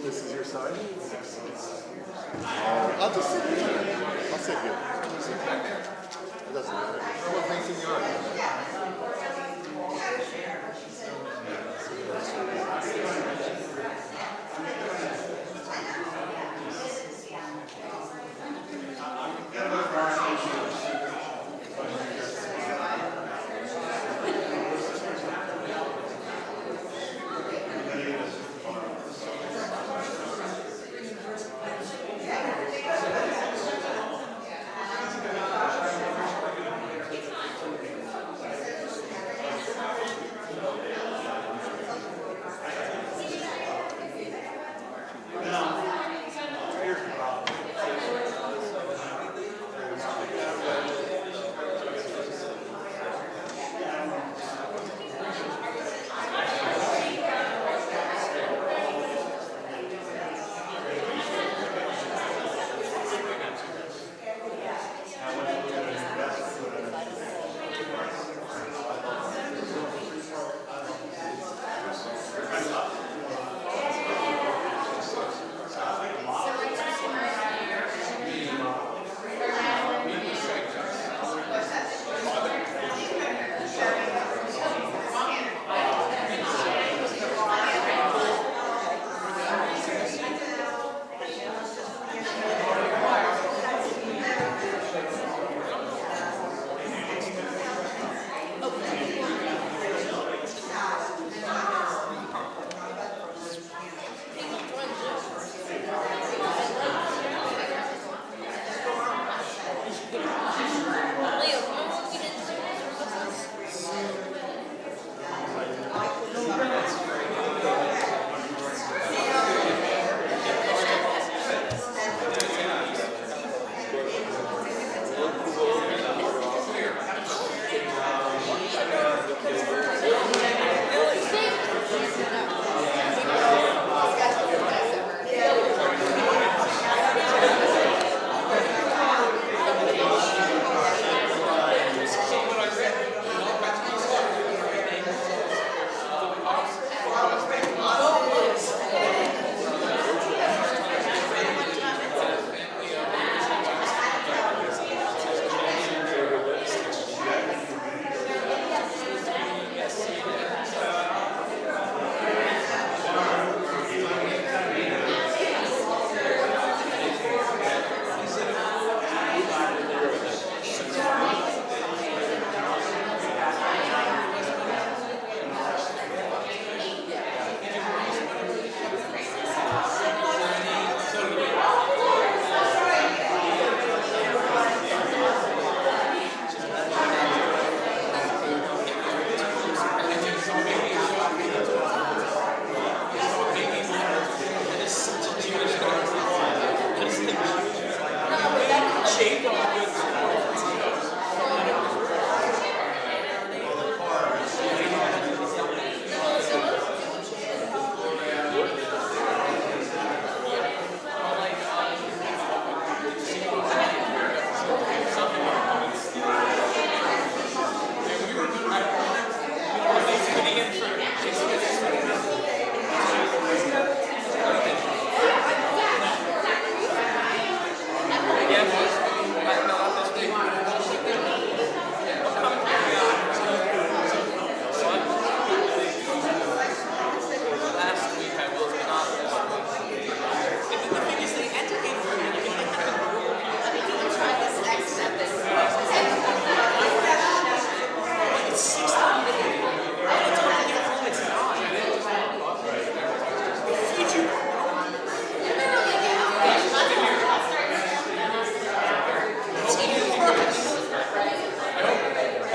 This is your side? I'll just sit here. I'll sit here. It doesn't matter. What facing yours?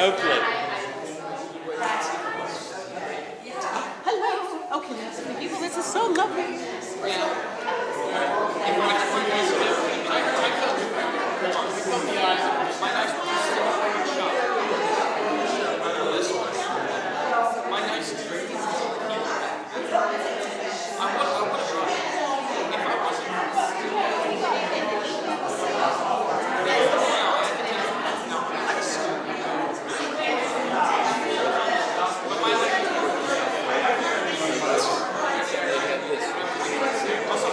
Hopefully. Hello. Okay, that's the people. This is so lovely. Also,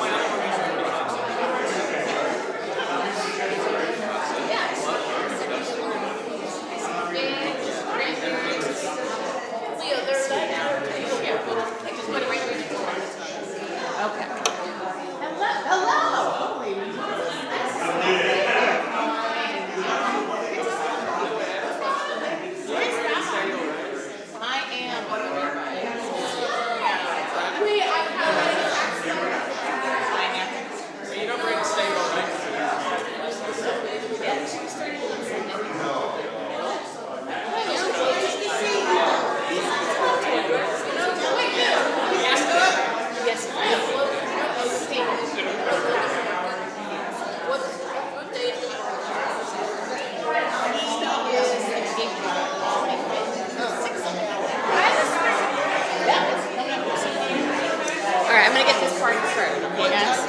party started, okay, guys?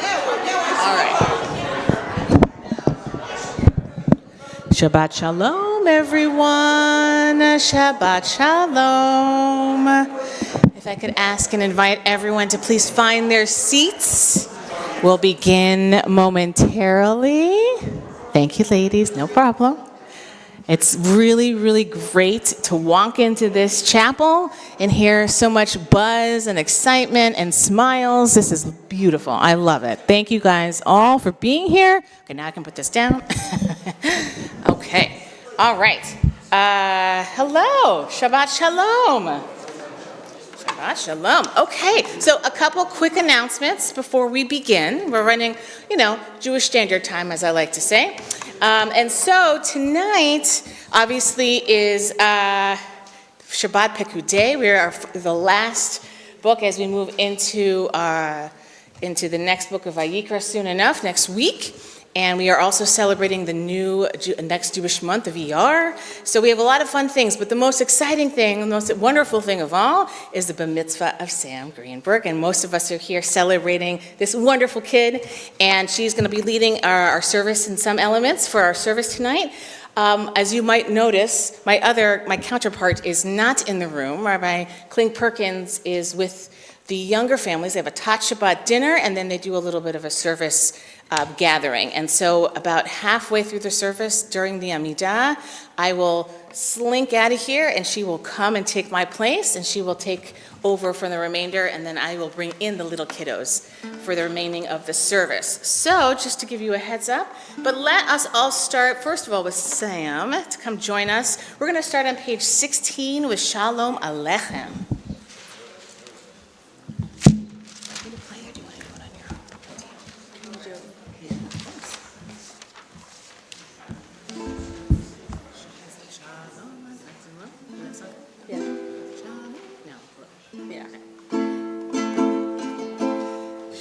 All right. Shabbat Shalom, everyone. Shabbat Shalom. If I could ask and invite everyone to please find their seats. We'll begin momentarily. Thank you, ladies. No problem. It's really, really great to walk into this chapel and hear so much buzz and excitement and smiles. This is beautiful. I love it. Thank you guys all for being here. Okay, now I can put this down. Okay. All right. Hello. Shabbat Shalom. Shabbat Shalom. Okay, so a couple quick announcements before we begin. We're running, Jewish Standard Time, as I like to say. And so tonight, obviously, is Shabbat Pekudei. We are the last book as we move into the next book of Vayikra soon enough, next week. And we are also celebrating the next Jewish month of ER. So we have a lot of fun things, but the most exciting thing, the most wonderful thing of all is the bar mitzvah of Sam Greenberg. And most of us are here celebrating this wonderful kid. And she's going to be leading our service in some elements for our service tonight. As you might notice, my counterpart is not in the room. Rabbi Kling Perkins is with the younger families. They have a Tat Shabbat dinner, and then they do a little bit of a service gathering. And so about halfway through the service during the Amidah, I will slink out of here, and she will come and take my place, and she will take over for the remainder, and then I will bring in the little kiddos for the remaining of the service. So just to give you a heads up, but let us all start, first of all, with Sam to come join us. We're going to start on page 16 with Shalom Aleichem.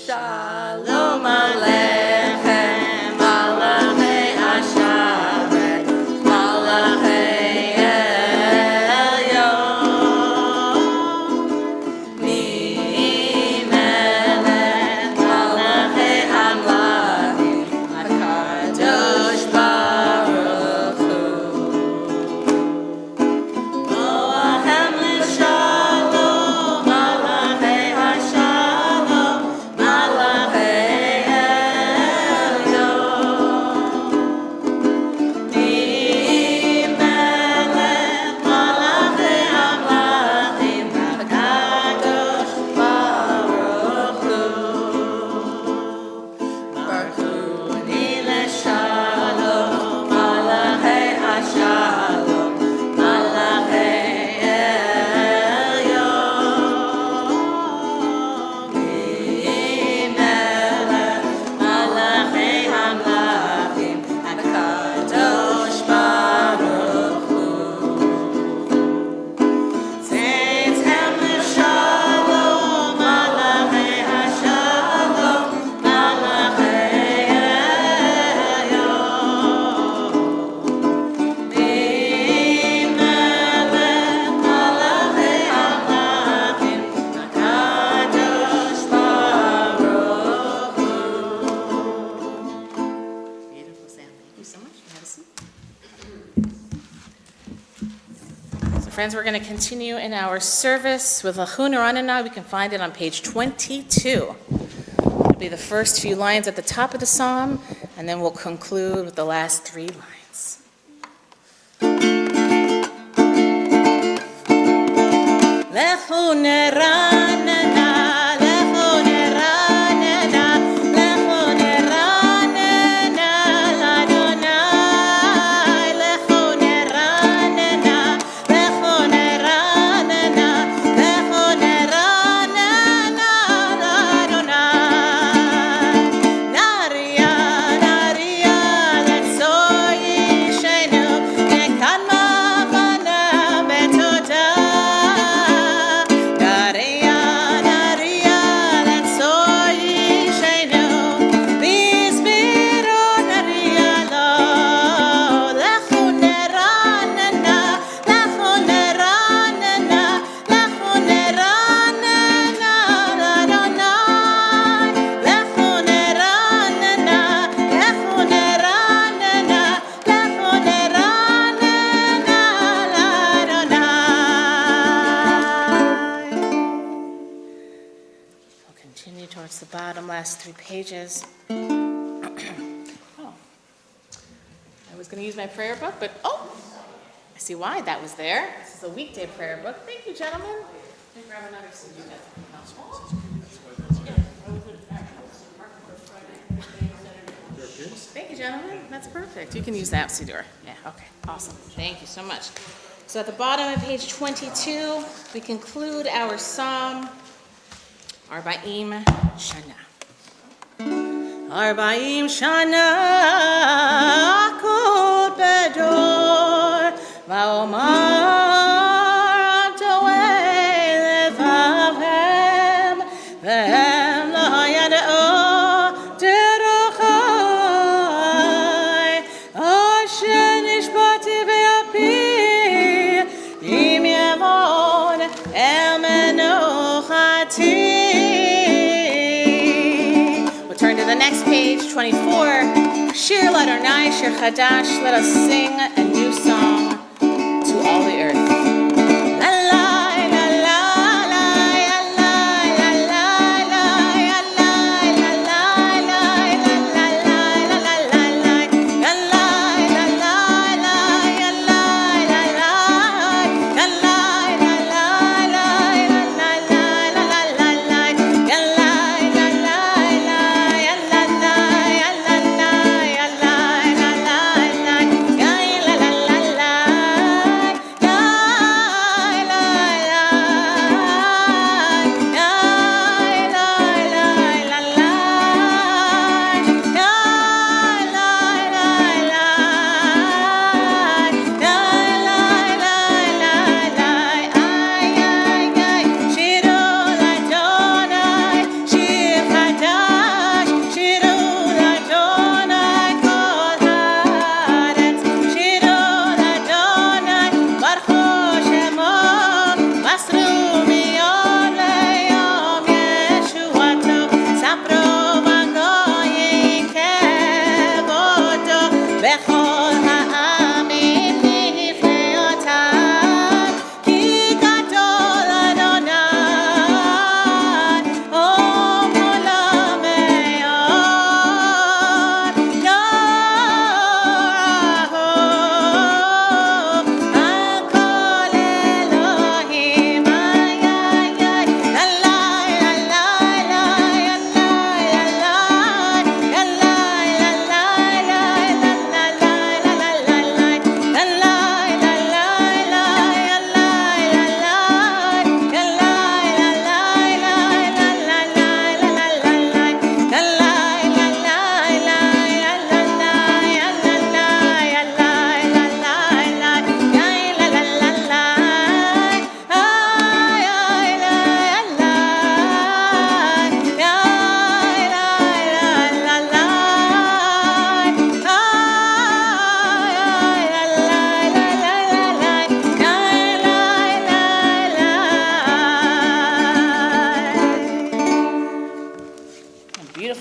Shalom Aleichem, Malachei Hasharet, Malachei Elyon, Mi Melech, Malachei Hamlachim, HaKadosh Baruch Hu, Ohem L'Shalom, Malachei Hashalom, Friends, we're going to continue in our service with Lachun Aranana. We can find it on page 22. It'll be the first few lines at the top of the psalm, and then we'll conclude with the last 3 lines. Lachun Aranana. Daria Continue towards the bottom, last 3 pages. Oh, I was going to use my prayer book, but I see why that was there. This is a weekday prayer book. Thank you, gentlemen. Let me grab another seat. You guys can come. Thank you, gentlemen. That's perfect. You can use that, Siddur. Yeah, okay. Awesome. Thank you so much. So at the bottom of page 22, we conclude our psalm, Arba'im Shana. Arba'im Shana Akut Bedor Va'omar Toei Levavhem Vehem Lo Yad'o Derochai Asher Nishbati Ve'api Im Yavon El Menochati. Turn to the next page, 24. Shir Ladonai, Shir Chadash. Let us sing a new song to all the earth. La la la la la la la la la la la la la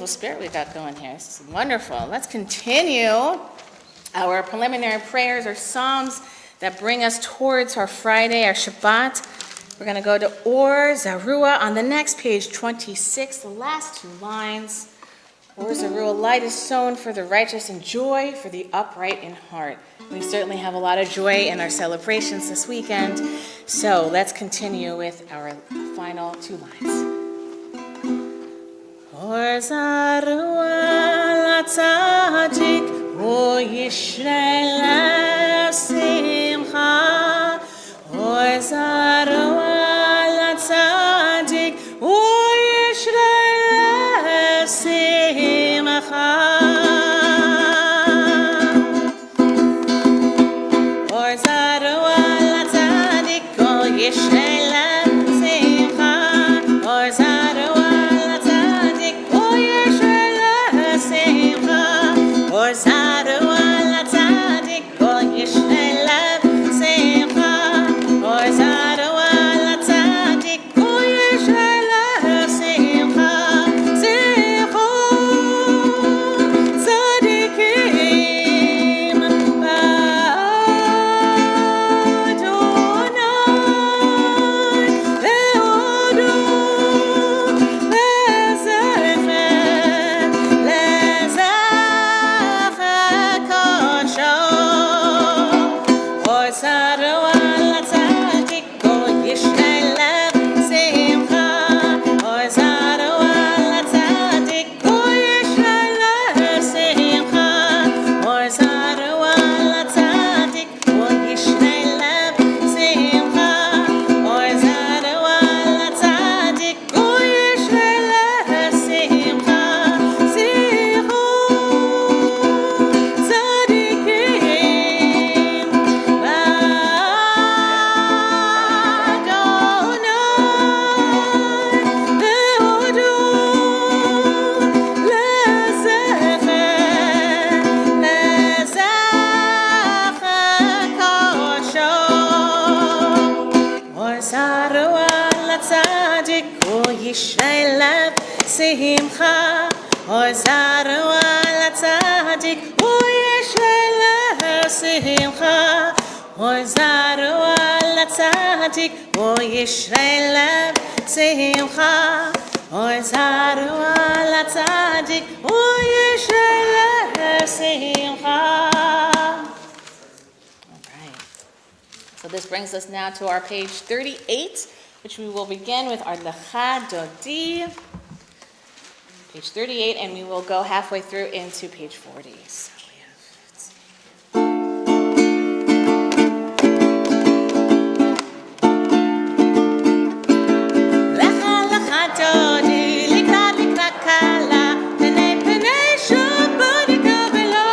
Spirit we got going here. This is wonderful. Let's continue our preliminary prayers or psalms that bring us towards our Friday, our Shabbat. We're going to go to Or Zarua on the next page, 26, the last 2 lines. Or Zarua, light is sown for the righteous and joy for the upright in heart. We certainly have a lot of joy in our celebrations this weekend. So let's continue with our final 2 lines. Or Zarua latzadik uyishrei lev simcha. Or Zarua latzadik uyishrei lev simcha. Or Zarua latzadik uyishrei lev simcha. Or Zarua Or Zarua latzadik ישרי לב שמחה, אור זרוע לצדיק, וישרי לב שמחה, אור זרוע לצדיק, וישרי לב שמחה, אור זרוע לצדיק, וישרי לב שמחה. So this brings us now to our page 38, which we will begin with our Lecha Dodi, page 38, and we will go halfway through into page 40. So we have, let's see. Lecha Lecha Dodi, Likra Likra Kala, Pene Pene Shabbat Kabela.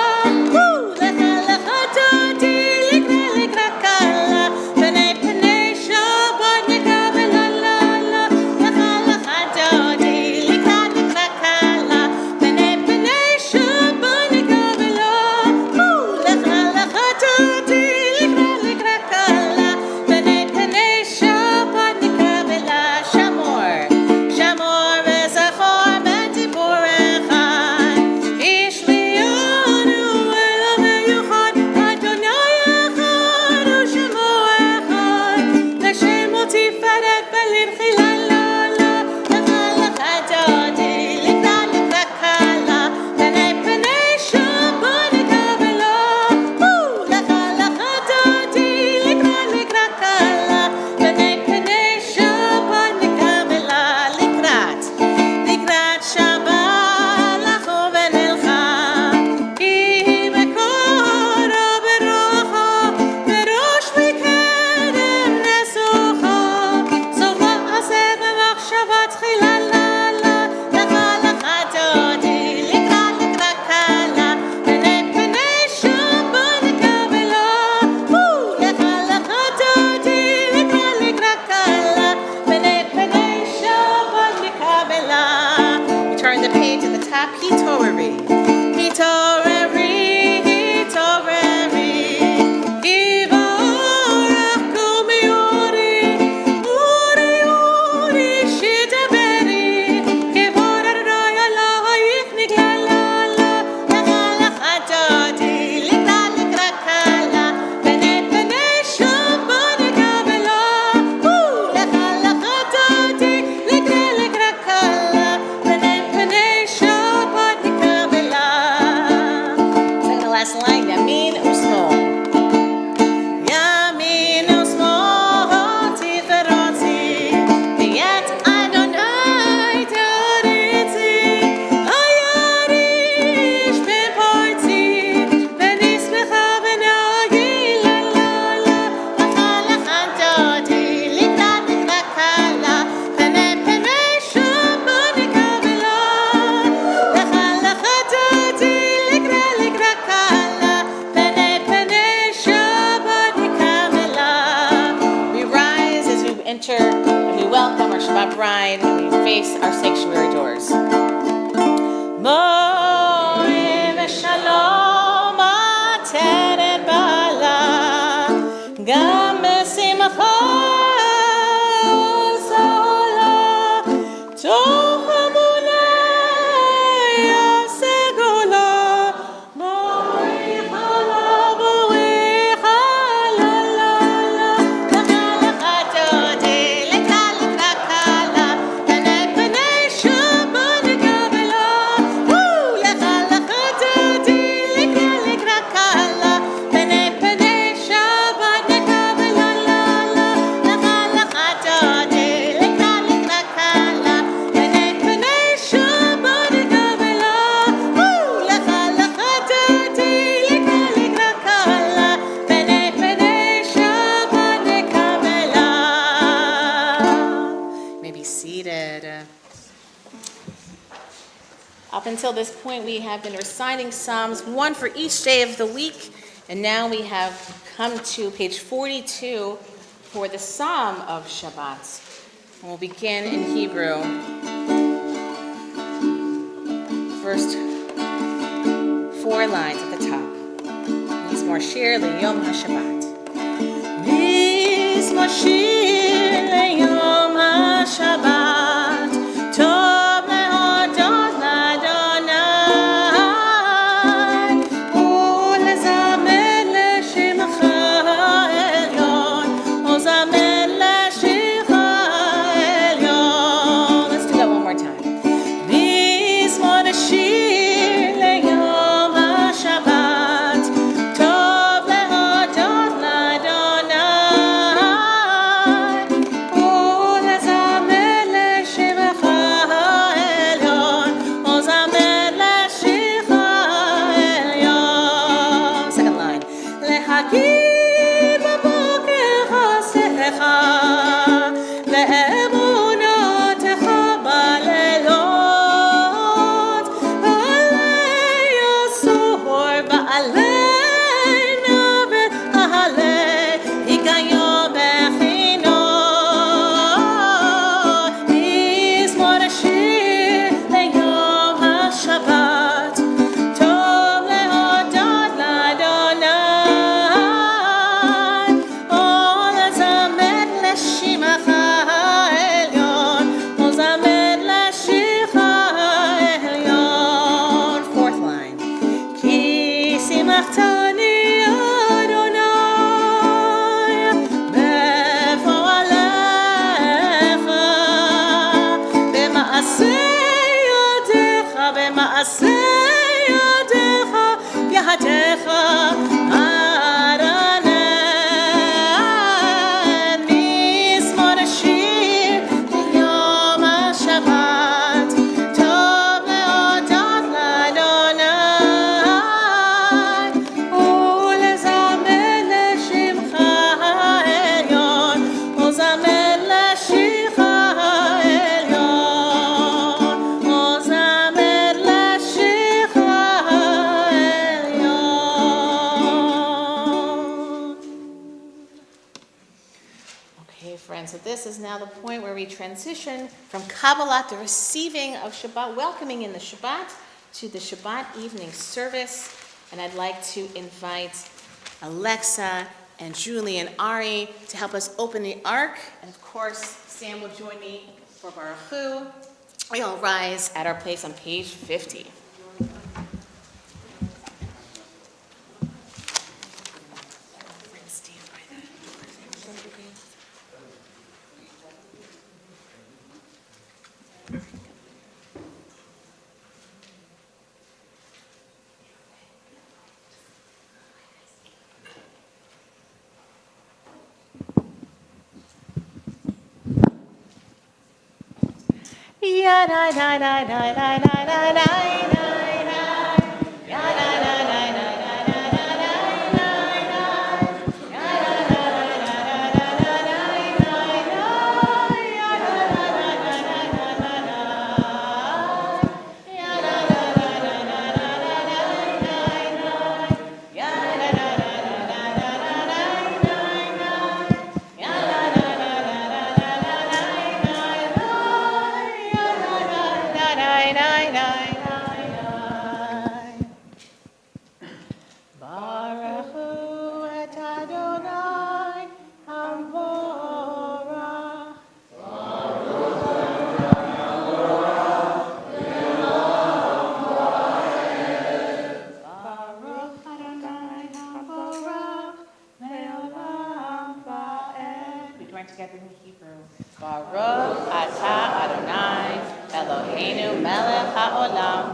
Lecha Lecha Dodi, Likra Likra Kala, Pene Pene Shabbat Kabela. Lecha Lecha Dodi, Likra Likra Kala, Pene Pene Shabbat Kabela. Lecha Lecha Dodi, Likra Likra Kala, Pene Pene Shabbat Kabela. Shamor, Shamor v'zachor b'dibur echad, ish li'anu ela meyuchad, Adonai echad u'shemo echad, L'Shem u'tiferet v'limchila la'ala. Lecha lecha dodi, likra likra kala, Pene pene shabbat kabela. Lecha lecha dodi, likra likra kala, Pene pene shabbat kabela. Likrat Shabbat lacho v'nelcha, ki bekora berocha, berosh bekedem nesucha, sova aser b'machshavat tchila la'ala. Lecha lecha dodi, likra likra kala, Pene pene shabbat kabela. Lecha lecha dodi, likra likra kala, Pene pene shabbat kabela. We turn the page at the top. Hitorari, hitorari, hitorari. Yivarach kumi uri, uri, uri, shidaberi. Kevod Adonai Elohayich niglalala. Lecha lecha dodi, likra likra kala, Pene pene shabbat kabela. Lecha lecha dodi, likra likra kala, Pene pene shabbat kabela. Second to last line, Yamin Usmol. Yamin Usmol tiferoti, V'yet Adonai tariti, Hayarish beparti, V'nismecha v'nagila lala. Lecha lecha dodi, likra likra kala, Pene pene shabbat kabela. Lecha lecha dodi, likra likra kala, Pene pene shabbat kabela. We rise as we enter and we welcome our Shabbat bride and we face our sanctuary doors. Mo'e v'shalom ateret bala, gam besimcha zala, toch amunei yasegula, boricha la, boricha la la la. Lecha lecha dodi, likra likra kala, Pene pene shabbat kabela. Lecha lecha dodi, likra likra kala, Pene pene shabbat kabela. Lecha lecha dodi, likra likra kala, Pene pene shabbat kabela. Lecha lecha dodi, likra likra kala, Pene pene shabbat kabela. You may be seated. Up until this point, we have been reciting Psalms, one for each day of the week, and now we have come to page 42 for the Psalm of Shabbat. And we'll begin in Hebrew. First 4 lines at the top. Mizmor Shir L'Yom HaShabbat. Mizmor Shir L'Yom HaShabbat. מעשה ידיך, ידיך, אדוני, מזמור השיר ביום השבת, טוב להודות לאדוני, ולזמר לשמך העליון, ולזמר לשמך העליון, ולזמר לשמך העליון. Okay, friends, so this is now the point where we transition from Kabbalah, the receiving of Shabbat, welcoming in the Shabbat, to the Shabbat evening service. And I'd like to invite Alexa and Julie and Ari to help us open the Ark. And of course, Sam will join me for Baruch Hu. We all rise at our place on page 50. Ya da da da da da da da da. Baruch Hu et Adonai Havorach. Baruch Adonai Havorach le'olam va'ed. We join together in Hebrew. Baruch atah Adonai Eloheinu melech haolam.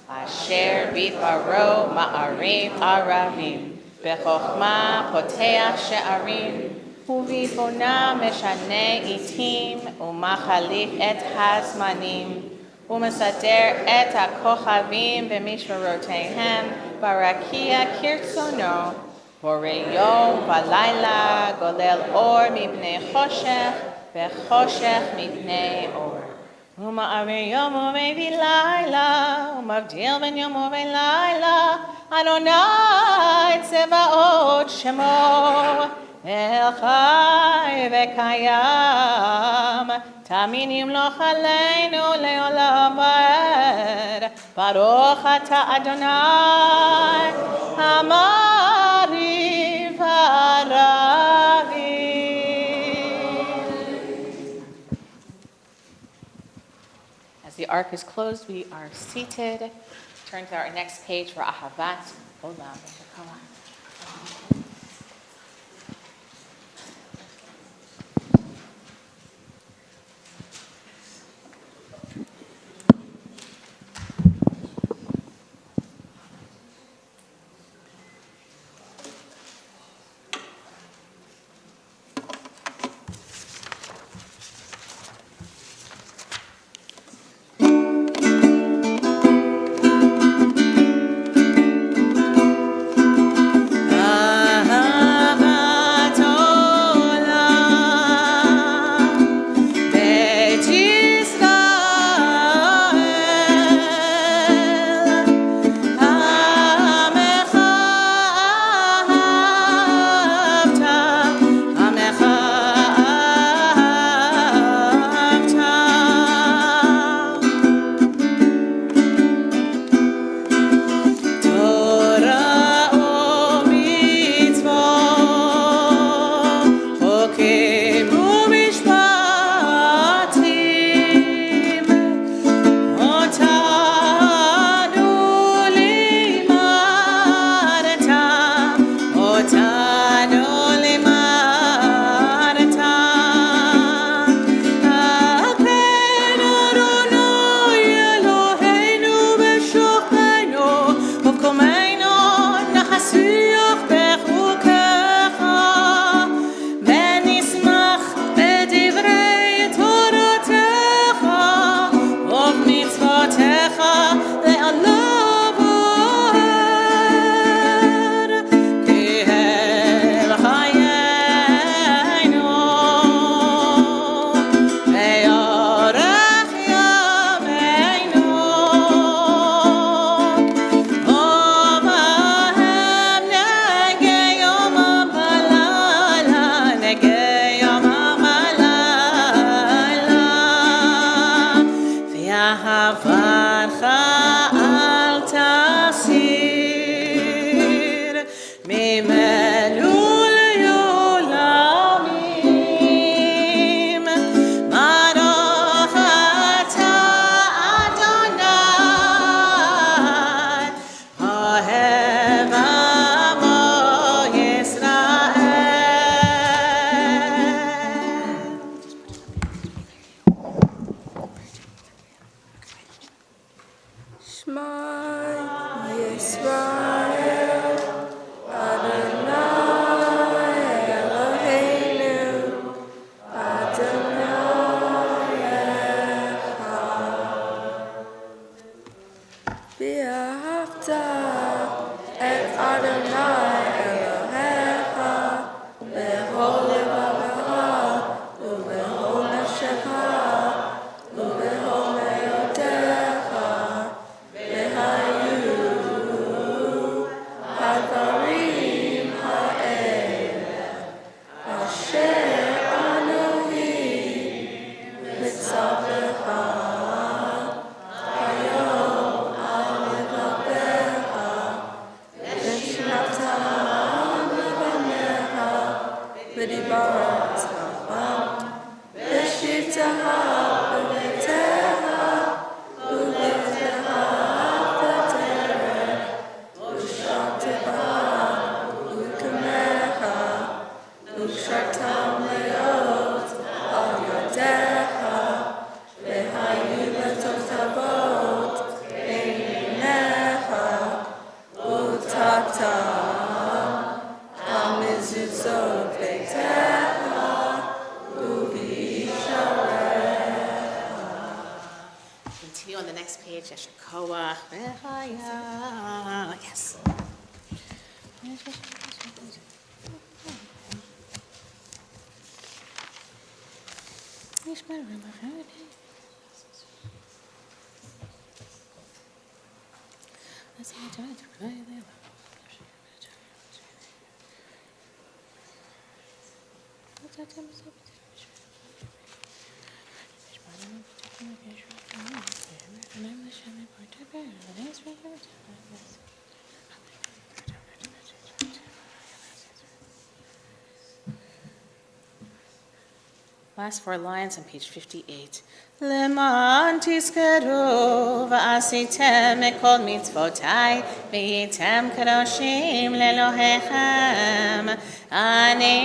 Asher bidbaro ma'ariv aravim, bechokma poteach she'arim, ובבונה משנה עתים, ומחליף את הזמנים, ומסדר את הכוכבים במשמרותיהם, ברקיע כרצונו, בורא יום ולילה, גולל אור מפני חושך, וחושך מפני אור. ומעביר יום ומביא לילה, ומבדיל בין יום ולילה, אדוני צבאות שמו, אל חי וקיים, תמיד ימלוך עלינו לעולם ועד, ברוך אתה אדוני, המעריב הרבים. As the ark is closed, we are seated. Turn to our next page for Ahavat Olam. Yisrael, Adonai Eloheinu, Adonai Echad. V'ahavta et Adonai Elohecha b'chol levavecha u'b'chol nafshecha u'b'chol me'odecha v'hayu hadarim ha'ele asher Anohi mitzavecha hayom al levavecha v'shnatan levanecha v'dibarta v'shitaha b'beiteha u'beiteha v'terech u'sharteha u'kamecha u'shartam leot al yadecha v'hayu letotavot einecha u'tatam hamizuzot beitecha u'visharecha. Continue on the next page. Yeshua. Yes. Last four lines on page 58. Leman tizkaru v'asitem ekol mitzvotai v'yitem kadoshim lelohechem ani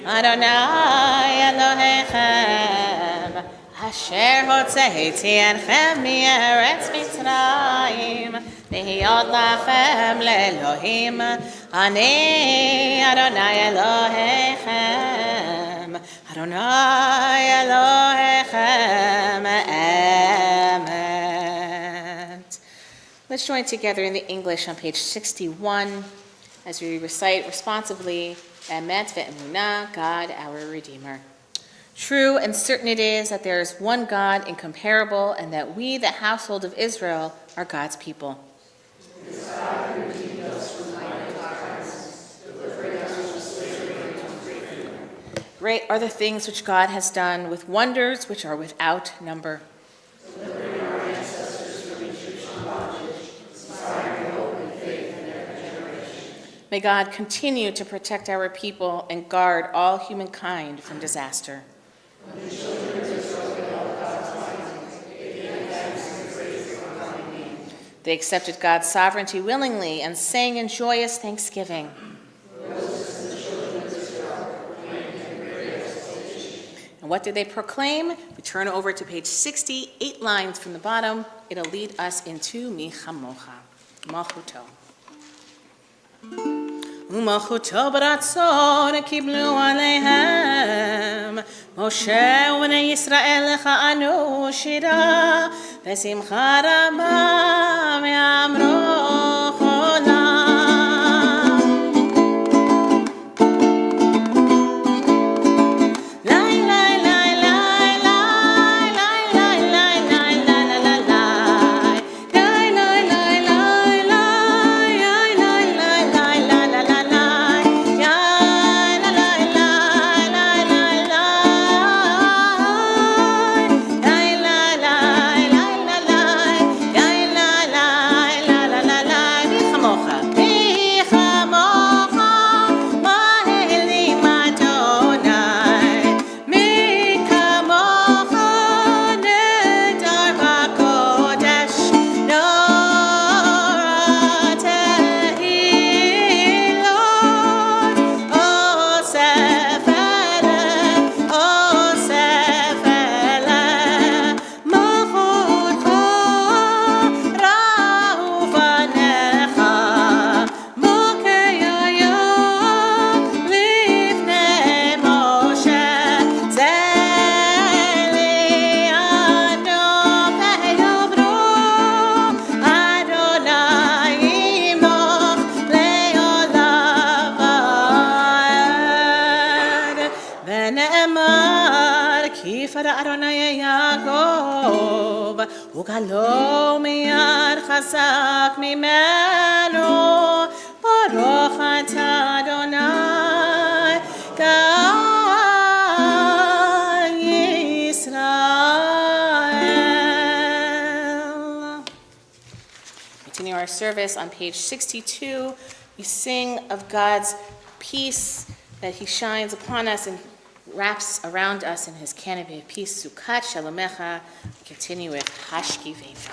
Adonai Elohechem asher hotzeiti anchem me'eretz Mitzrayim v'hiyot lachem le'elohim ani Adonai Elohechem Adonai Elohechem Emet. Let's join together in the English on page 61 as we recite responsibly Emet ve'emunah, God our Redeemer. True and certain it is that there is one God incomparable, and that we, the household of Israel, are God's people. Great are the things which God has done, with wonders which are without number. May God continue to protect our people and guard all humankind from disaster. They accepted God's sovereignty willingly and sang in joyous thanksgiving. And what did they proclaim? We turn over to page 60, 8 lines from the bottom. It'll lead us into Michamocha, Malchuto. ומלכותו ברצון קיבלו עליהם משה ובני ישראל לכענו שירה בשמחה רבה ואמרו חולה וגלו מיד חזק ממנו, ברוך אתה אדוני, גאל ישראל. Continue our service on page 62. We sing of God's peace that he shines upon us and wraps around us in his canopy of peace. Sukkot Shalomecha. We continue with Hashkivenu.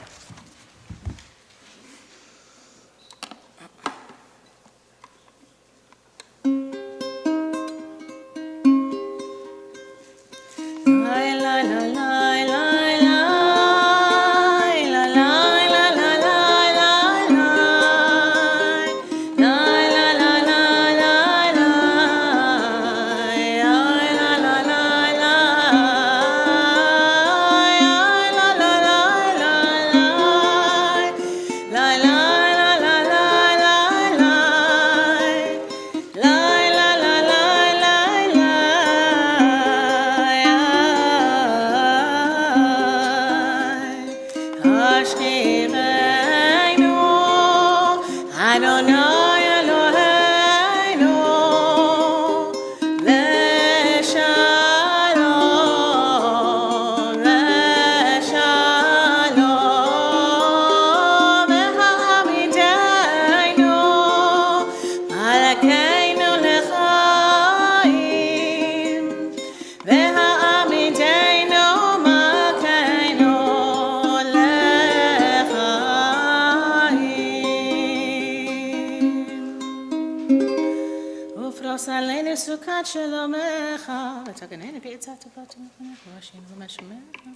Sukkot Shalomecha. V'taganenu b'etzat tovat u'mechanecha v'ashinu v'mashumecha.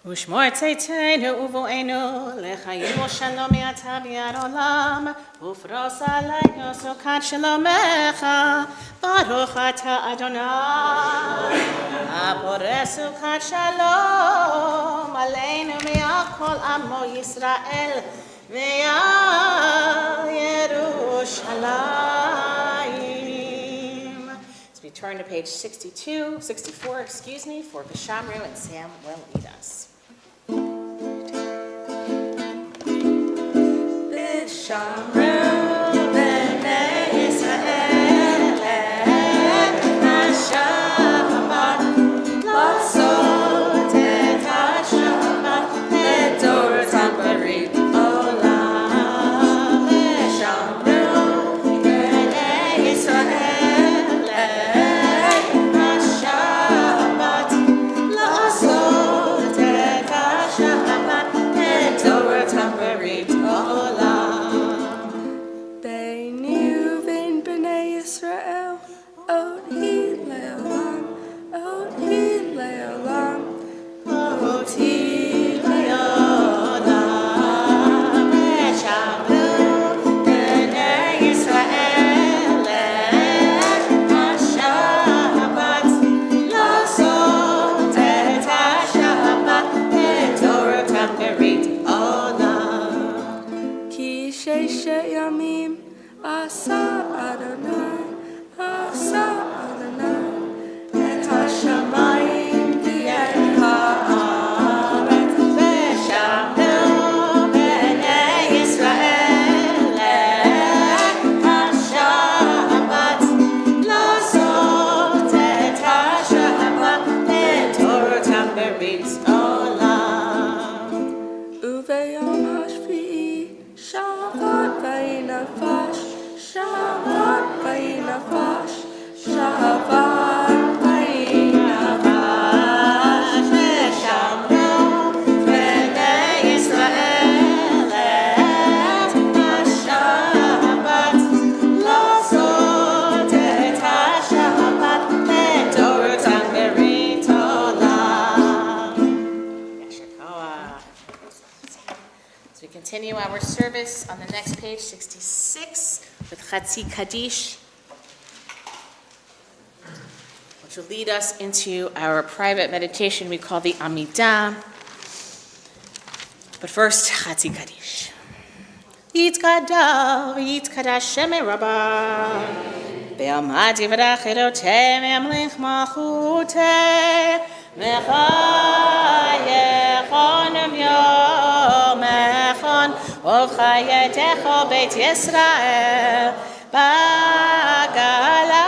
U'shmor tzeitzenu uvo'enu l'chayim u'shalom yata b'yad olam u'fros aleinu Sukkot Shalomecha Baruch ata Adonai Aboreh Sukkot Shalom aleinu mi'al kol amo Yisrael Yerushalayim. So we turn to page 64, for Vishamru and Sam will lead us. Vishamru b'nei Yisrael Hashabat Lasot et Hashabat Ledoratam Barit Continue our service on the next page, 66, with Chatzi Kaddish, which will lead us into our private meditation we call the Amidah. But first, Chatzi Kaddish. Yitkadash Shemei Rabbah. Be'amati v'rachirote me'amlich machute Mechayechon v'yomechon Uvchayetecho Beit Yisrael Bagala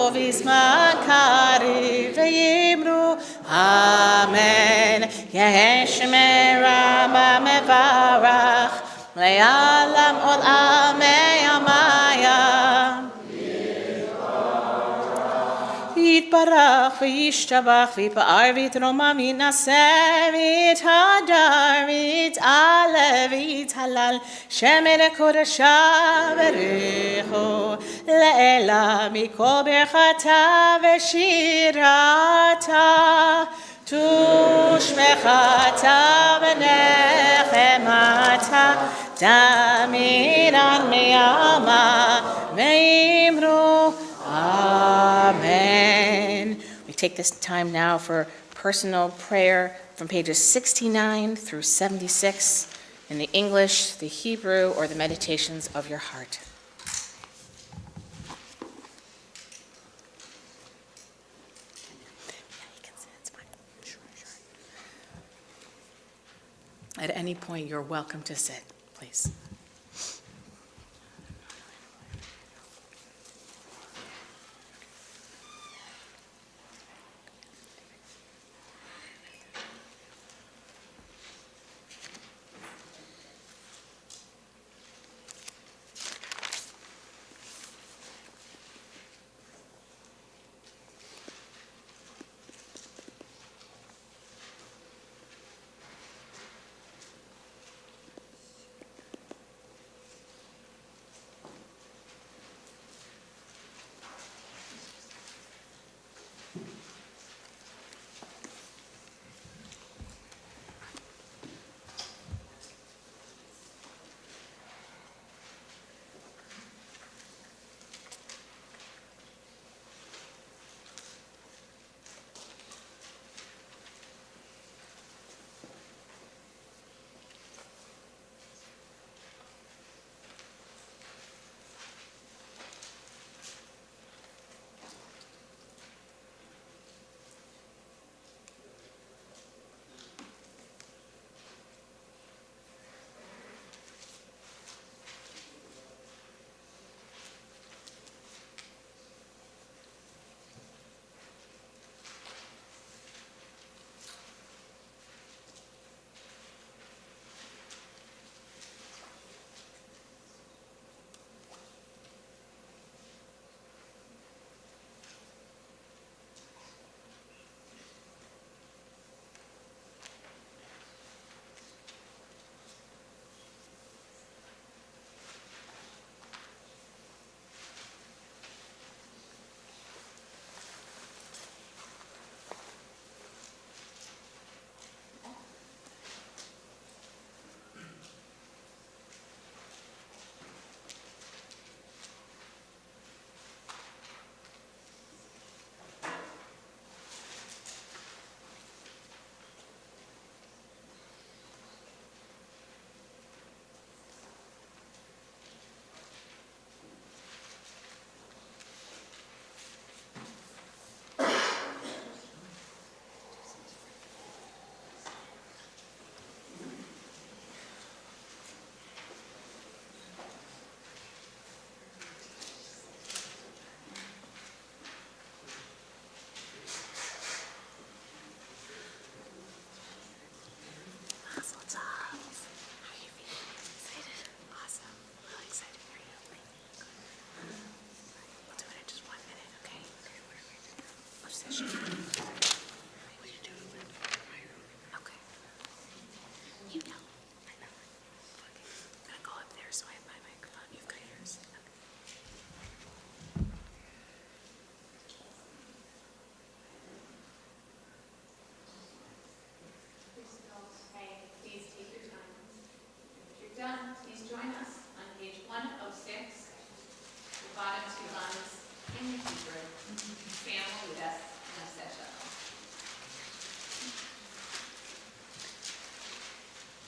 Uvizman Kariv V'yimru Amen Yeheshme Rabba Mevarach Le'alam Olamei Amaya Yitbarach v'yishtabach v'yipa'ar v'yitroma v'yinaseh v'yithadar v'yit'ale v'yithalal shemer kodesha v'recho le'ela mikol berchata v'shirata tushmechata v'nechemata damiran me'ama ve'imru Amen. We take this time now for personal prayer from pages 69 through 76 in the English, the Hebrew, or the meditations of your heart. At any point, you're welcome to sit, please.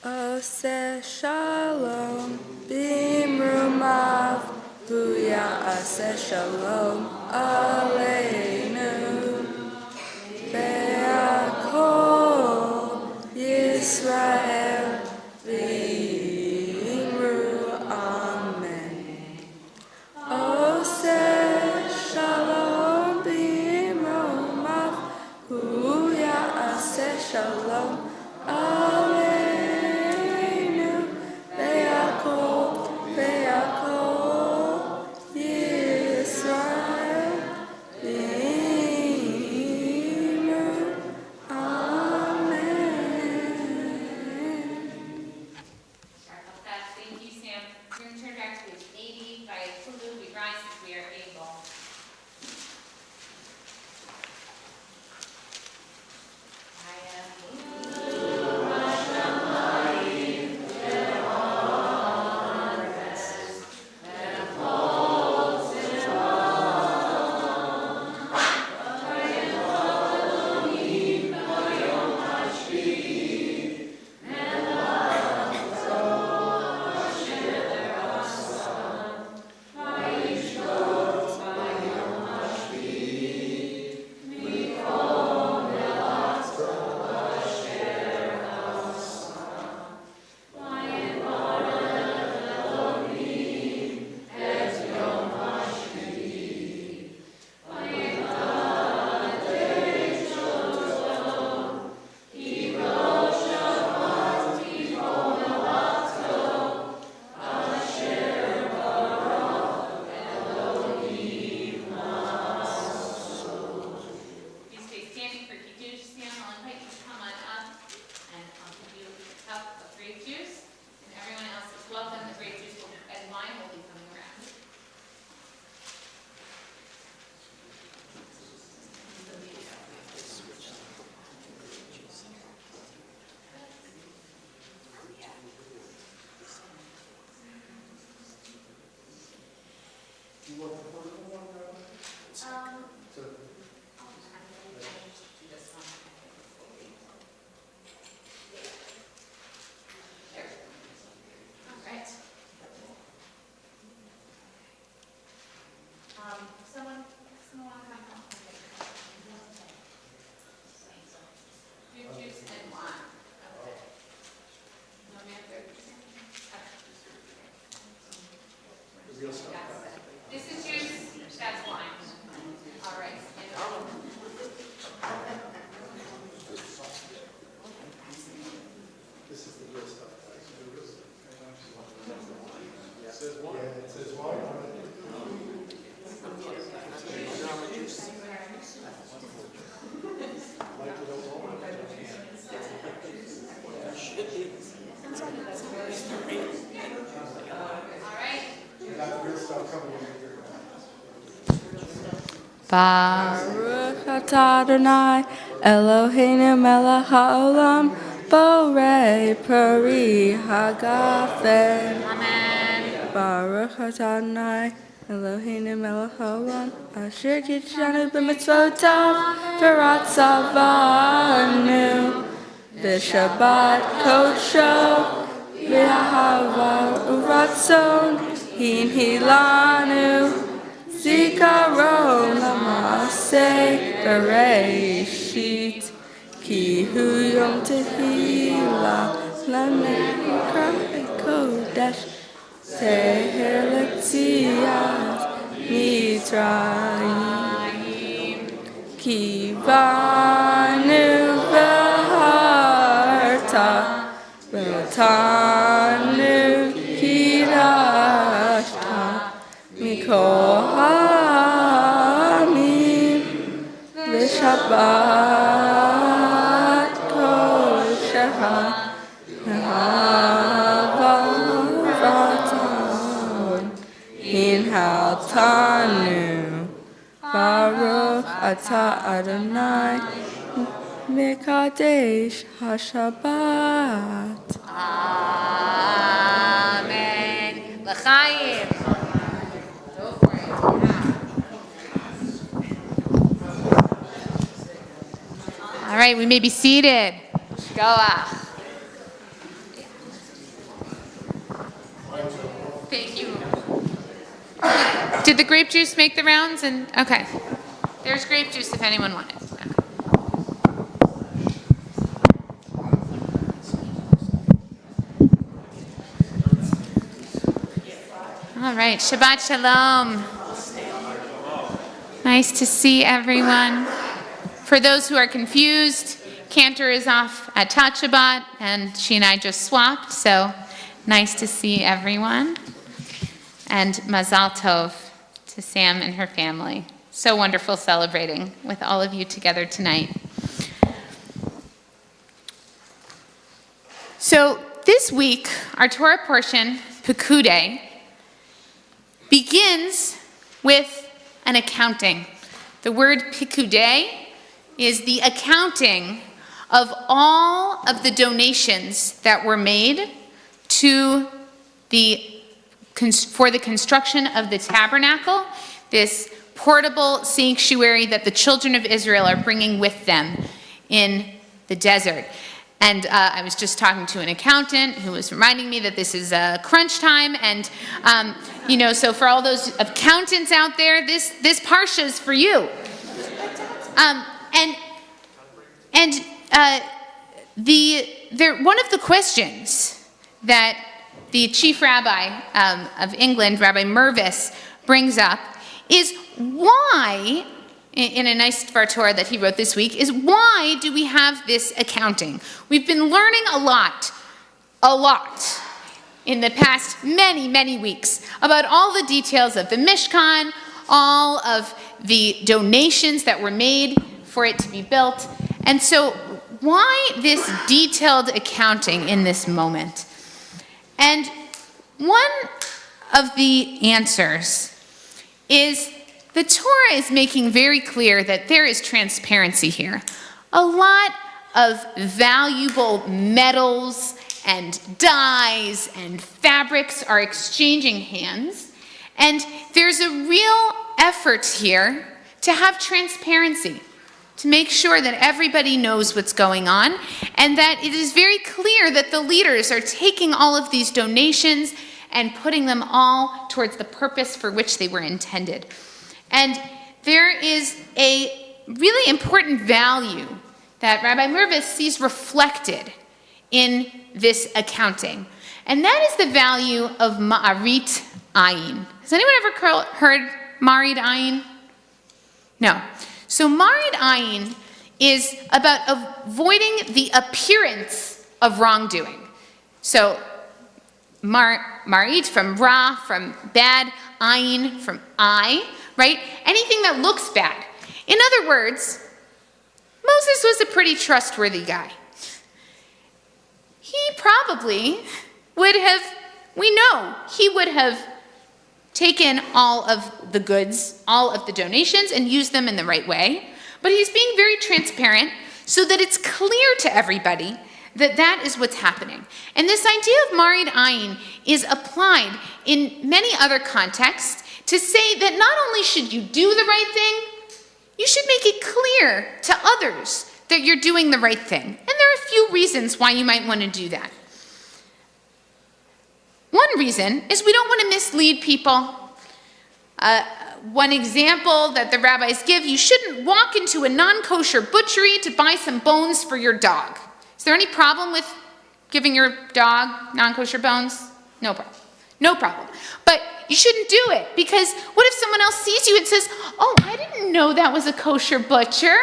Ose shalom bimrumav ויעשה שלום עלינו והכל ישראל ואמרו אמן. עושה שלום במרומיו הוא יעשה שלום עלינו והכל ישראל ואמרו אמן. Thank you, Sam. We're going to turn back to page 80 by Hulu. We rise as we are able. I am Please stay standing for Kiddush. Sam, I'll invite you to come on up and I'll give you a cup of grape juice. And everyone else is welcome. The grape juice and wine will be coming around. All right. Someone want to come up? Grape juice and wine. Okay. No, ma'am, grape juice. This is juice, that's wine. All right. This is the real stuff. It says wine. Yeah, it says wine on it. Like you don't want it. All right. You got the real stuff coming in here. Baruch atah Adonai Eloheinu melech haolam borei peri hagafen. Amen. Baruch atah Adonai Eloheinu melech haolam asher kitshanu b'mitzvotav v'ratzavanu v'shabbat kodsho v'ahava uvratzon hinhilanu zikaron l'maaseh bereshit ki hu yom tehila l'mikra kodesh teher l'tzias mitzrayim ki banu v'harta v'notanu kidashta mikol ha'amim v'shabbat kosherha v'avavaton hinhaltanu Baruch atah Adonai mekadesh hashabbat. Amen. L'chaim. Go for it. All right, we may be seated. Shkoach. Thank you. Did the grape juice make the rounds? And okay, there's grape juice if anyone wanted. Okay. All right, Shabbat Shalom. Nice to see everyone. For those who are confused, Cantor is off at Tat Shabbat, and she and I just swapped, so nice to see everyone. And Mazal Tov to Sam and her family. So wonderful celebrating with all of you together tonight. So this week, our Torah portion, Pekudei, begins with an accounting. The word Pekudei is the accounting of all of the donations that were made to for the construction of the tabernacle, this portable sanctuary that the children of Israel are bringing with them in the desert. And I was just talking to an accountant who was reminding me that this is crunch time. And, so for all those accountants out there, this parsha is for you. One of the questions that the chief rabbi of England, Rabbi Mervis, brings up is why, in a nice Dvar Torah that he wrote this week, is why do we have this accounting? We've been learning a lot in the past many, many weeks about all the details of the Mishkan, all of the donations that were made for it to be built. And so why this detailed accounting in this moment? And one of the answers is the Torah is making very clear that there is transparency here. A lot of valuable metals and dyes and fabrics are exchanging hands, and there's a real effort here to have transparency, to make sure that everybody knows what's going on, and that it is very clear that the leaders are taking all of these donations and putting them all towards the purpose for which they were intended. And there is a really important value that Rabbi Mervis sees reflected in this accounting. And that is the value of Ma'arit Ayin. Has anyone ever heard Marit Ayin? No. So Marit Ayin is about avoiding the appearance of wrongdoing. So Marit from Ra, from bad, Ayin from eye, right? Anything that looks bad. In other words, Moses was a pretty trustworthy guy. He probably would have taken all of the goods, all of the donations, and used them in the right way. But he's being very transparent so that it's clear to everybody that that is what's happening. And this idea of Marit Ayin is applied in many other contexts to say that not only should you do the right thing, you should make it clear to others that you're doing the right thing. And there are a few reasons why you might want to do that. One reason is we don't want to mislead people. One example that the rabbis give, you shouldn't walk into a non-kosher butchery to buy some bones for your dog. Is there any problem with giving your dog non-kosher bones? No problem. No problem. But you shouldn't do it, because what if someone else sees you and says, oh, I didn't know that was a kosher butcher?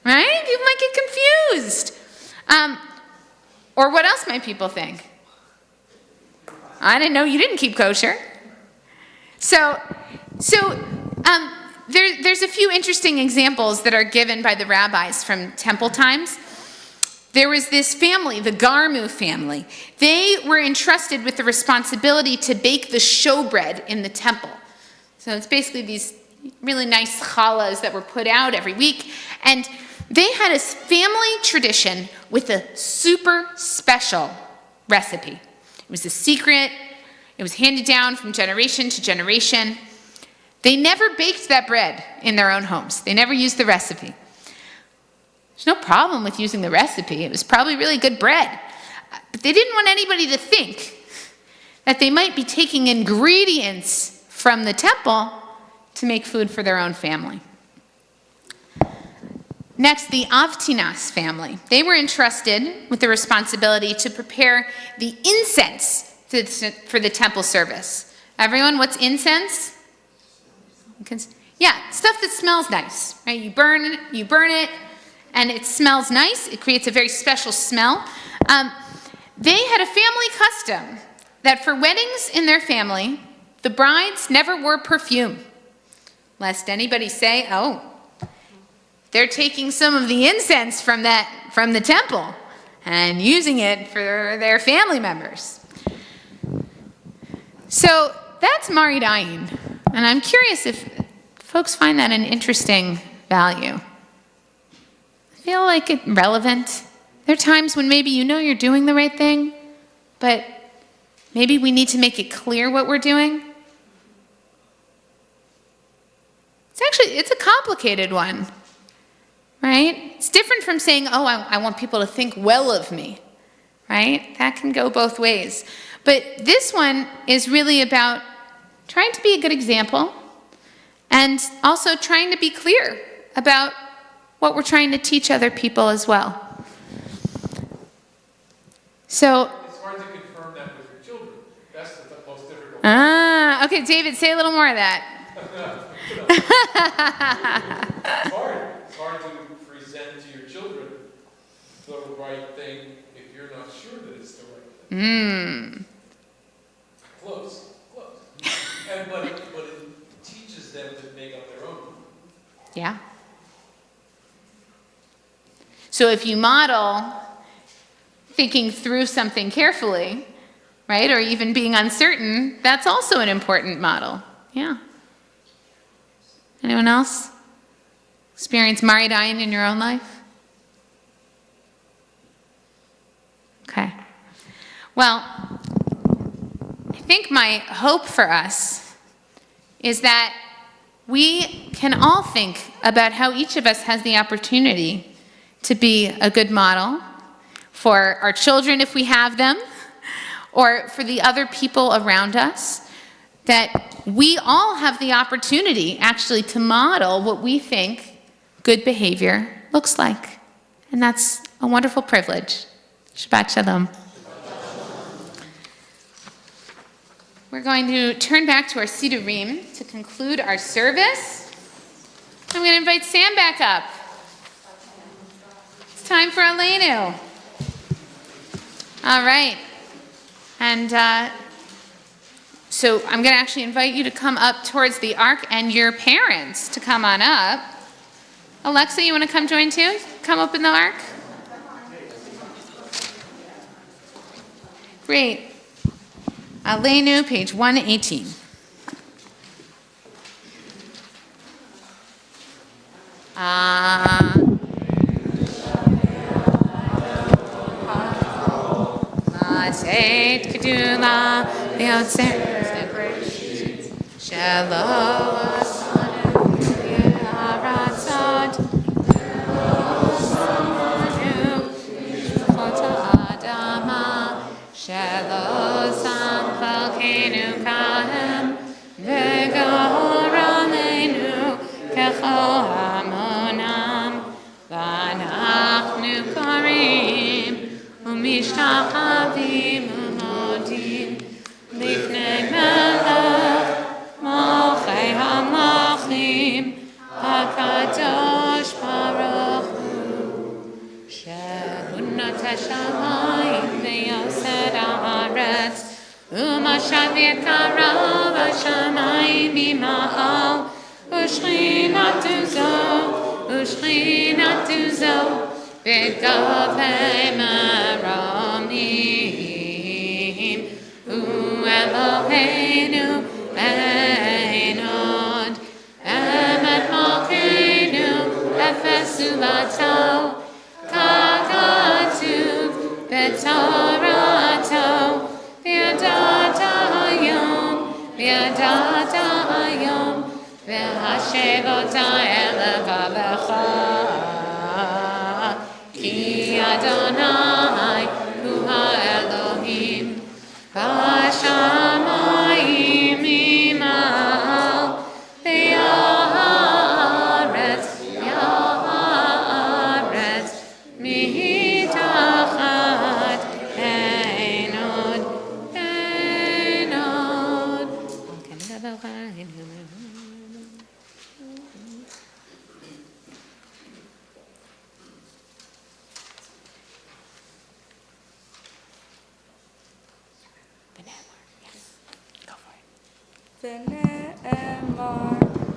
Right? People might get confused. Or what else might people think? I didn't know you didn't keep kosher. So there's a few interesting examples that are given by the rabbis from temple times. There was this family, the Garmu family. They were entrusted with the responsibility to bake the showbread in the temple. So it's basically these really nice challahs that were put out every week. And they had a family tradition with a super special recipe. It was a secret. It was handed down from generation to generation. They never baked that bread in their own homes. They never used the recipe. There's no problem with using the recipe. It was probably really good bread. But they didn't want anybody to think that they might be taking ingredients from the temple to make food for their own family. Next, the Avtinas family. They were entrusted with the responsibility to prepare the incense for the temple service. Everyone, what's incense? Yeah, stuff that smells nice, right? You burn it, and it smells nice. It creates a very special smell. They had a family custom that for weddings in their family, the brides never wore perfume, lest anybody say, oh, they're taking some of the incense from the temple and using it for their family members. So that's Marid Ayin, and I'm curious if folks find that an interesting value. I feel like it's relevant. There are times when maybe you know you're doing the right thing, but maybe we need to make it clear what we're doing. It's a complicated one, right? It's different from saying, oh, I want people to think well of me, right? That can go both ways. But this one is really about trying to be a good example and also trying to be clear about what we're trying to teach other people as well. So, it's hard to confirm that with your children. That's the most difficult. Okay, David, say a little more of that. It's hard to present to your children the right thing if you're not sure that it's the right thing. Close. But it teaches them to make up their own. Yeah. So if you model thinking through something carefully, right, or even being uncertain, that's also an important model. Yeah. Anyone else experience Marid Ayin in your own life? Okay. Well, I think my hope for us is that we can all think about how each of us has the opportunity to be a good model for our children if we have them, or for the other people around us, that we all have the opportunity actually to model what we think good behavior looks like. And that's a wonderful privilege. Shabbat Shalom. We're going to turn back to our Sidurim to conclude our service. I'm going to invite Sam back up. It's time for Aleinu. All right. And so I'm going to actually invite you to come up towards the ark and your parents to come on up. Alexa, you want to come join too? Come up in the ark. Great. Aleinu, page 118. Seit Kedula, Leotzer, Shalom, Yaratzad, Kota Adama, Shalom, Samchalkenu Kahem, Vegahoraleinu, Kechol Hamonam, Vanachnu Karim, Umishtachavim Umodim Lifnei Melech Malchei HaMelachim HaKadosh Baruch Hu Shehu Noteh Shamayim V'yosed Haaretz Umashav Yekarav HaShamayim B'ma'al Ushchinatu Zo B'gavei Meramim Hu Eloheinu Ein Od Emet Malkeinu Efes Ulato Kagatuv B'torato V'yadata Hayom V'hashevota Elevalecha Ki Adonai Hu HaElohim B'shamayim Imam שנאמר,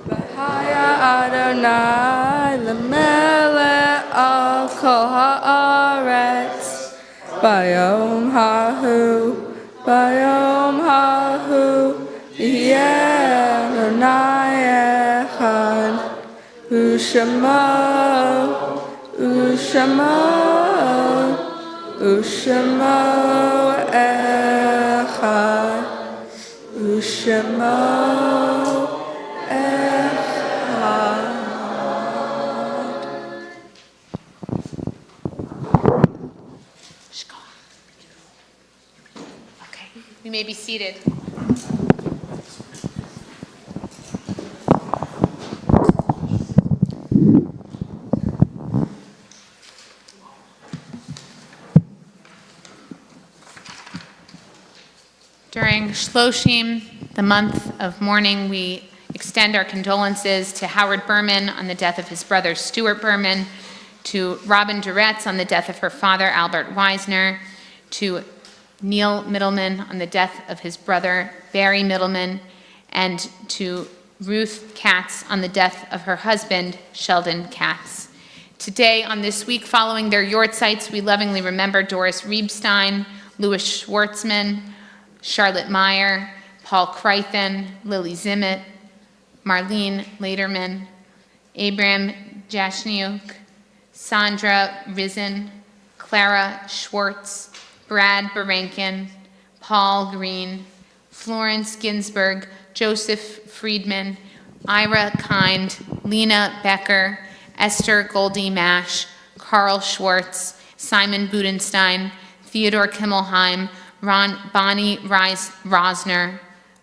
והיה אדוני למלך על כל הארץ. ביום ההוא יהיה אדוני אחד, ושמו אחד, ושמו אחד. Okay, we may be seated. During Shloshim, the month of mourning, we extend our condolences to Howard Berman on the death of his brother Stuart Berman, to Robin Duretz on the death of her father Albert Weisner, to Neil Middleman on the death of his brother Barry Middleman, and to Ruth Katz on the death of her husband Sheldon Katz. Today, on this week following their yortzites, we lovingly remember Doris Riebstein, Louis Schwartzman, Charlotte Meyer, Paul Kreithen, Lily Zimmett, Marlene Lederman, Abram Jashniuk, Sandra Risen, Clara Schwartz, Brad Barankin, Paul Green, Florence Ginsberg, Joseph Friedman, Ira Kind, Lena Becker, Esther Goldie Mash, Carl Schwartz, Simon Budenstein, Theodore Kimmelheim, Bonnie Rosner,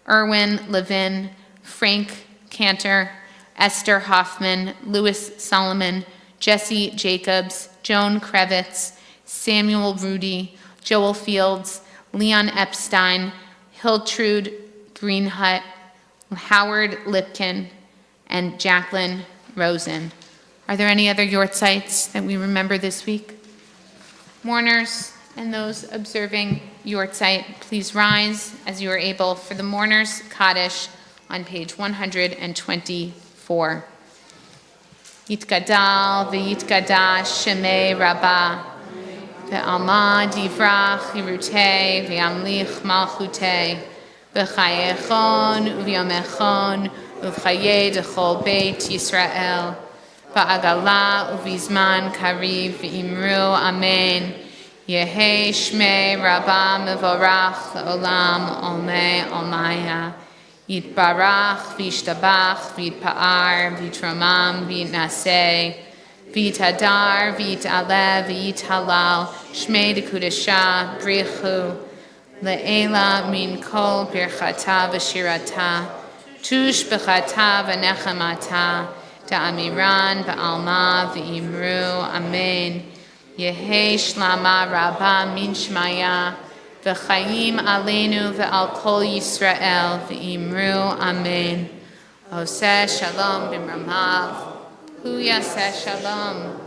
Erwin Levin, Frank Cantor, Esther Hoffman, Louis Solomon, Jesse Jacobs, Joan Krevitz, Samuel Rudy, Joel Fields, Leon Epstein, Hiltrude Greenhut, Howard Lipkin, and Jacqueline Rosen. Are there any other yortzites that we remember this week? Mourners and those observing yortzeit, please rise as you are able for the mourners' Kaddish on page 124. Yitgadal v'yitgadash shemei Rabbah, ve'alma divrach yirutei ve'amlich malchutei, v'chayechon u'vyomechon u'v'chayei d'chol beit Yisrael, v'agala u'vizman kariv v'imru amen. Yehi Shmei Rabbah Mevorach Olam Olmei Olmaya, Yitbarach V'yishtabach V'yitpa'ar V'yitramam V'yitnaseh V'yitadar V'yitalev V'yithalal Shmei Dekudesha Brichu Le'ela Min Kol Birchata V'shirata Tush B'chata V'nechamata Da'amiran Ba'alma V'imru Amen. Yehi Shlama Rabbah Min Shmaya V'chayim Aleinu V'al Kol Yisrael V'imru Amen. Oseh Shalom B'mramav Hu Yaseh Shalom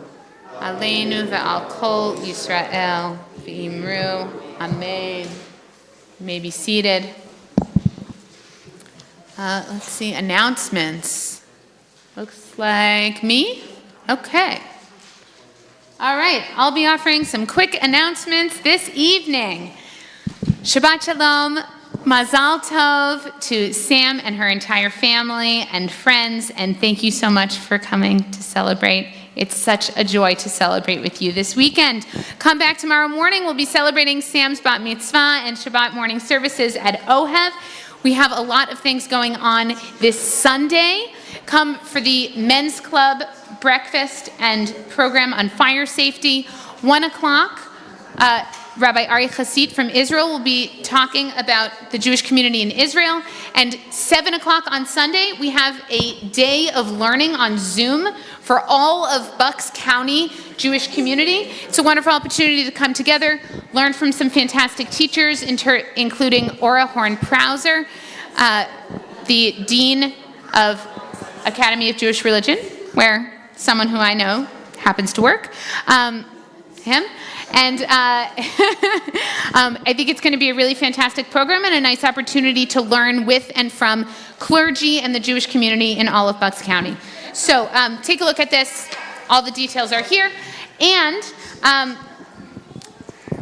Aleinu V'al Kol Yisrael V'imru Amen. You may be seated. Let's see, announcements. Looks like me? Okay. All right, I'll be offering some quick announcements this evening. Shabbat Shalom, Mazal Tov to Sam and her entire family and friends, and thank you so much for coming to celebrate. It's such a joy to celebrate with you this weekend. Come back tomorrow morning. We'll be celebrating Sam's Bat Mitzvah and Shabbat morning services at Ohev. We have a lot of things going on this Sunday. Come for the men's club breakfast and program on fire safety. 1 o'clock, Rabbi Ari Chassid from Israel will be talking about the Jewish community in Israel. And 7 o'clock on Sunday, we have a day of learning on Zoom for all of Bucks County Jewish community. It's a wonderful opportunity to come together, learn from some fantastic teachers, including Ora Horn-Prauser, the Dean of Academy of Jewish Religion, where someone who I know happens to work. him. And I think it's going to be a really fantastic program and a nice opportunity to learn with and from clergy and the Jewish community in all of Bucks County. So take a look at this. All the details are here. And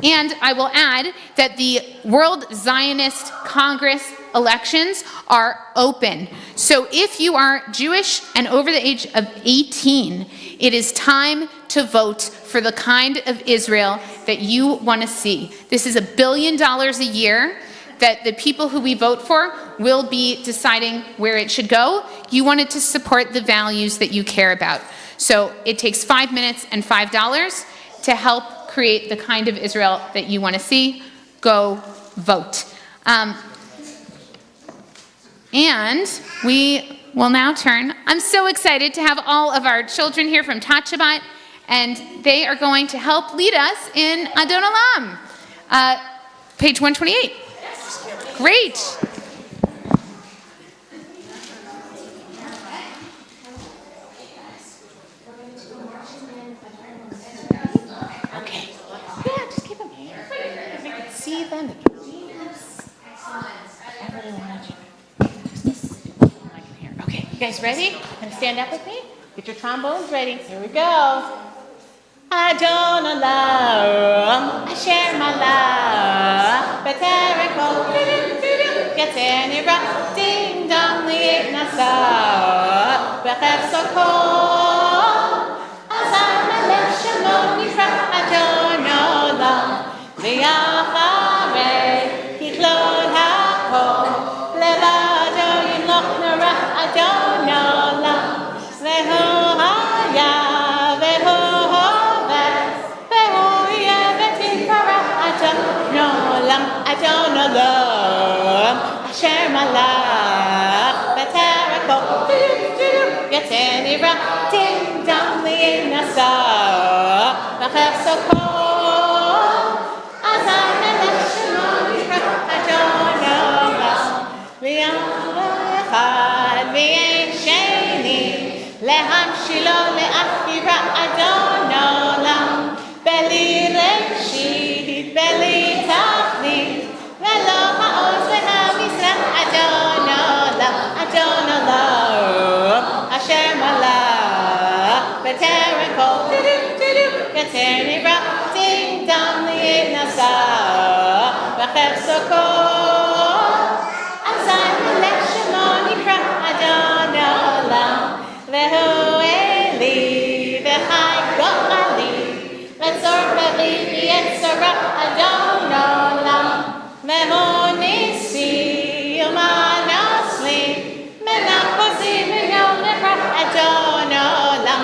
I will add that the World Zionist Congress elections are open. So if you are Jewish and over the age of 18, it is time to vote for the kind of Israel that you want to see. This is $1 billion a year that the people who we vote for will be deciding where it should go. You want it to support the values that you care about. So it takes 5 minutes and $5 to help create the kind of Israel that you want to see. Go vote. And we will now turn. I'm so excited to have all of our children here from Tat Shabbat, and they are going to help lead us in Adon Olam. Page 128. Great. Okay. Yeah, just keep them here. They can see them. They can see us. Everyone watching. I can hear. Okay, you guys ready? Gonna stand up with me? Get your trombones ready. Here we go. Adon Olam, Asher Malach, B'tereko, Yatzeni Ra, Ding Dong Li'et Nasa, B'chef Sokol, Azar Melech Shemo Nifra, Adon Olam, V'yacharei, Yitlod HaKol, Levado Yimloch Nara, Adon Olam, Ve'hu Haya, Adon Olam, Asher Malach, B'tereko, Yatzeni Ra, Ding Dong Li'et Nasa, B'chef Sokol, Azar Melech Shemo Nifra, Adon Olam, V'yam Echad V'yein Sheni, Lehamshilo Le'achira, Adon Olam, Beli Reshit, Beli Tachlit, Velo Ha'oz Ve'ha'mizrach, Adon Olam, Asher Malach, B'tereko, Yatzeni Ra, Ding Dong Li'et Nasa, B'chef Sokol, Azar Melech Shemo Nifra, Adon Olam, Ve'hu Eli, V'chai Go'ali, V'tzor V'li V'yetzora, Adon Olam, Ve'hu Nisi, U'manosli, Melach Posi V'yom Nifra, Adon Olam,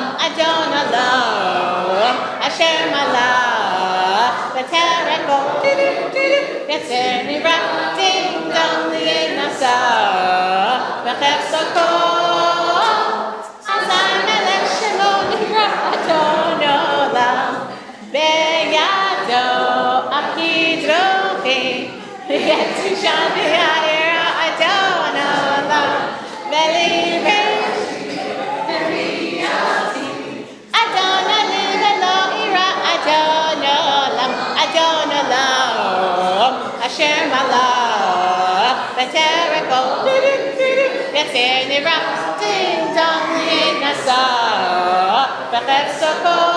Asher Malach, B'tereko, Yatzeni Ra, Ding Dong Li'et Nasa, B'chef Sokol, Azar Melech Shemo Nifra, Adon Olam, Beyado Akidrochi, Yetzishan V'yayira, Adon Olam, Veli Resh, Adon Olam Velo Ira, Adon Olam, Asher Malach, B'tereko, Yatzeni Ra, Ding Dong Li'et Nasa, B'chef Sokol.